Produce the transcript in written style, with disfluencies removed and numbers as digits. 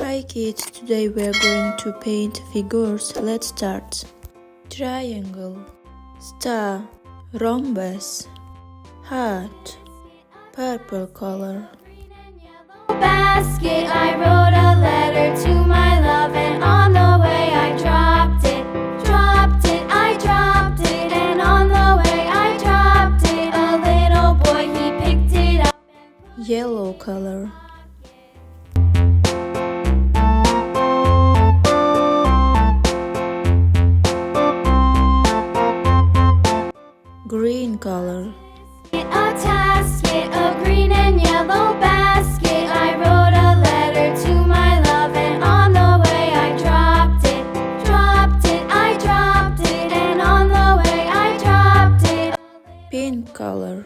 Hi kids, today we are going to paint figures. Let's start. Triangle, star, rhombus, heart, purple color. Basket, I wrote a letter to my love, and on the way I dropped it, I dropped it, and on the way I dropped it. A little boy, he picked it up. Yellow color. Green color. A tasket, a green and yellow basket. I wrote a letter to my love, and on the way I dropped it, I dropped it, and on the way I dropped it. Pink color.